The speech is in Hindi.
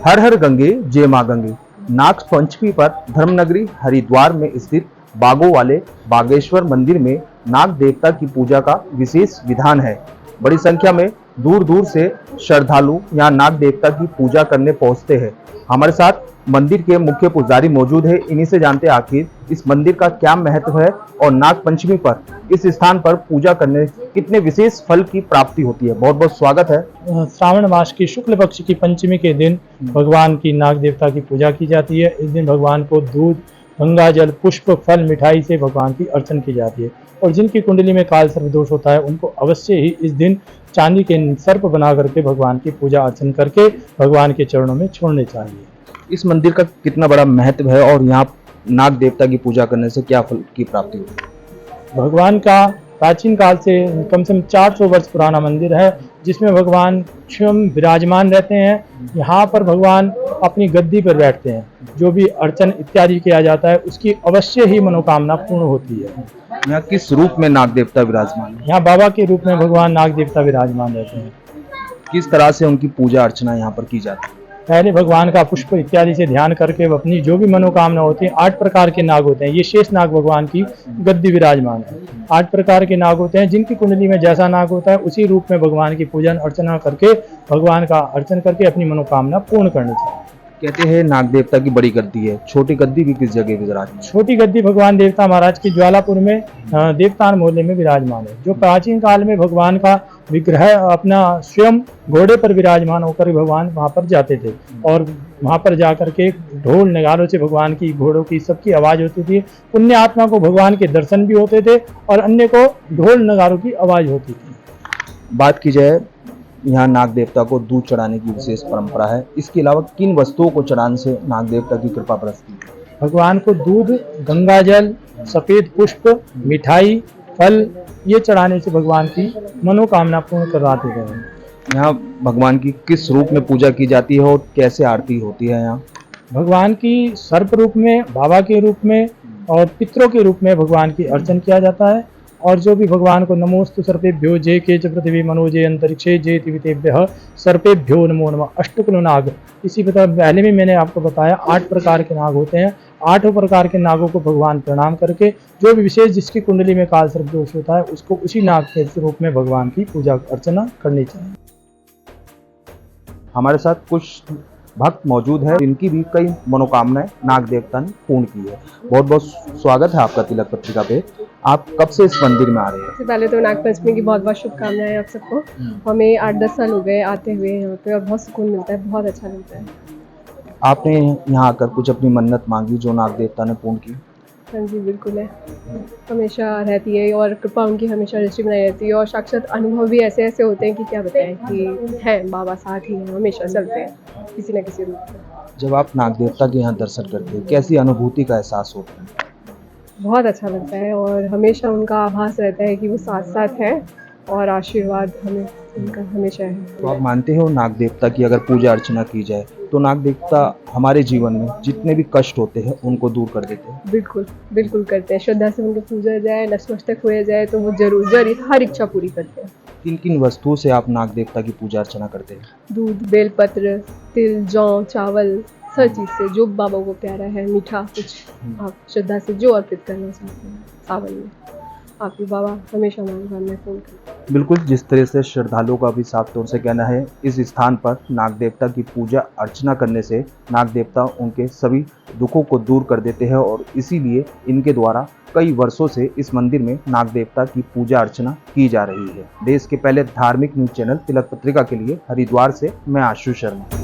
हर हर गंगे जय मां गंगे। नाग पंचमी पर धर्मनगरी हरिद्वार में स्थित बागों वाले बागेश्वर मंदिर में नाग देवता की पूजा का विशेष विधान है। बड़ी संख्या में दूर दूर से श्रद्धालु यहाँ नाग देवता की पूजा करने पहुंचते हैं। हमारे साथ मंदिर के मुख्य पुजारी मौजूद है। इन्हीं से जानते हैं आखिर इस मंदिर का क्या महत्व है और नाग पंचमी पर इस स्थान पर पूजा करने कितने विशेष फल की प्राप्ति होती है। बहुत बहुत स्वागत है। श्रावण मास की शुक्ल पक्ष की पंचमी के दिन भगवान की नाग देवता की पूजा की जाती है। इस दिन भगवान को दूध, गंगा जल, पुष्प, फल, मिठाई से भगवान की अर्चना की जाती है। और जिनकी कुंडली में काल सर्प दोष होता है उनको अवश्य ही इस दिन चांदी के सर्प बना करके भगवान की पूजा अर्चना करके भगवान के चरणों में छोड़ने चाहिए। इस मंदिर का कितना बड़ा महत्व है और यहाँ नाग देवता की पूजा करने से क्या फल की प्राप्ति होती है? भगवान का प्राचीन काल से कम से कम 400 वर्ष पुराना मंदिर है, जिसमें भगवान स्वयं विराजमान रहते हैं। यहाँ पर भगवान अपनी गद्दी पर बैठते हैं। जो भी अर्चन इत्यादि किया जाता है उसकी अवश्य ही मनोकामना पूर्ण होती है। यहाँ किस रूप में नाग देवता विराजमान है? यहाँ बाबा के रूप में भगवान नाग देवता विराजमान रहते हैं। किस तरह से उनकी पूजा अर्चना यहाँ पर की जाती है? पहले भगवान का पुष्प इत्यादि से ध्यान करके वो अपनी जो भी मनोकामना होती है, 8 प्रकार के नाग होते हैं। ये शेष नाग भगवान की गद्दी विराजमान है। 8 प्रकार के नाग होते हैं, जिनकी कुंडली में जैसा नाग होता है उसी रूप में भगवान की पूजन अर्चना करके भगवान का अर्चन करके अपनी मनोकामना पूर्ण करनी चाहिए। कहते हैं नाग देवता की बड़ी गद्दी है, छोटी गद्दी भी किस जगह विराजमान है? छोटी गद्दी भगवान देवता महाराज की ज्वालापुर में देवतान मोहल्ले में विराजमान है। जो प्राचीन काल में भगवान का विग्रह अपना स्वयं घोड़े पर विराजमान होकर भगवान वहां पर जाते थे और वहां पर जाकर के ढोल नगारों से भगवान की, घोड़ों की, सबकी आवाज होती थी। पुण्य आत्मा को भगवान के दर्शन भी होते थे और अन्य को ढोल नगारों की आवाज होती थी। बात की जाए, यहाँ नाग देवता को दूध चढ़ाने की विशेष परंपरा है। इसके अलावा किन वस्तुओं को चढ़ाने से नाग देवता की कृपा बरसती है? भगवान को दूध, गंगा जल, सफेद पुष्प, मिठाई, फल ये चढ़ाने से भगवान की मनोकामना पूर्ण करवाते हैं। यहाँ भगवान की किस रूप में पूजा की जाती है और कैसे आरती होती है? यहाँ भगवान की सर्प रूप में, बाबा के रूप में और पितरों के रूप में भगवान की अर्चन किया जाता है। और जो भी भगवान को नमोस्तु सर्पेभ्यो जे के च पृथ्वी मनोजे अंतरिक्षे जे तिवितेभ्यः सर्पेभ्यो नमो नमः। अष्टकुल नाग, इसी प्रकार पहले भी मैंने आपको बताया 8 प्रकार के नाग होते हैं। 8 प्रकार के नागों को भगवान प्रणाम करके जो भी विशेष जिसकी कुंडली में काल सर्प दोष होता है उसको उसी नाग के रूप में भगवान की पूजा अर्चना करनी चाहिए। हमारे साथ कुछ भक्त मौजूद है, इनकी भी कई मनोकामनाएं नाग देवता ने पूर्ण की है। बहुत बहुत स्वागत है आपका तिलक पत्रिका पे। आप कब से इस मंदिर में आ रहे हैं? सबसे पहले तो नाग पंचमी की बहुत बहुत शुभकामनाएं आप सबको। हमें 8-10 साल हो गए आते हुए यहाँ पे और बहुत सुकून मिलता है, बहुत अच्छा लगता है। आपने यहाँ आकर कुछ अपनी मन्नत मांगी जो नाग देवता ने पूर्ण की? हाँ जी, बिल्कुल है, हमेशा रहती है और कृपा उनकी हमेशा दृष्टि बनाई रहती है। और साक्षात अनुभव भी ऐसे ऐसे होते हैं कि क्या बताएं कि है बाबा साथ ही हैं, हमेशा चलते हैं किसी न किसी रूप में। जब आप नाग देवता के यहाँ दर्शन करते हैं कैसी अनुभूति का एहसास होता है? बहुत अच्छा लगता है और हमेशा उनका आभास रहता है कि वो साथ साथ है और आशीर्वाद हमें उनका हमेशा है। तो आप मानते हो नाग देवता की अगर पूजा अर्चना की जाए तो नाग देवता हमारे जीवन में जितने भी कष्ट होते हैं उनको दूर कर देते हैं? बिल्कुल बिल्कुल करते हैं। श्रद्धा से उनको पूजा जाए, नतमस्तक हुए जाए तो वो जरूर हर इच्छा पूरी करते हैं। किन किन वस्तुओं से आप नाग देवता की पूजा अर्चना करते हैं? दूध, बेलपत्र, तिल, जौ, चावल, हर चीज़ से जो बाबा को प्यारा है, मीठा कुछ आप श्रद्धा से जो अर्पित करना चाहते हैं सावन में, आपके बाबा हमेशा मनोकामना पूर्ण करते हैं। बिल्कुल, जिस तरह से श्रद्धालुओं का भी साफ तौर से कहना है, इस स्थान पर नाग देवता की पूजा अर्चना करने से नाग देवता उनके सभी दुखों को दूर कर देते हैं और इसीलिए इनके द्वारा कई वर्षों से इस मंदिर में नाग देवता की पूजा अर्चना की जा रही है। देश के पहले धार्मिक न्यूज चैनल तिलक पत्रिका के लिए हरिद्वार से मैं आशु शर्मा।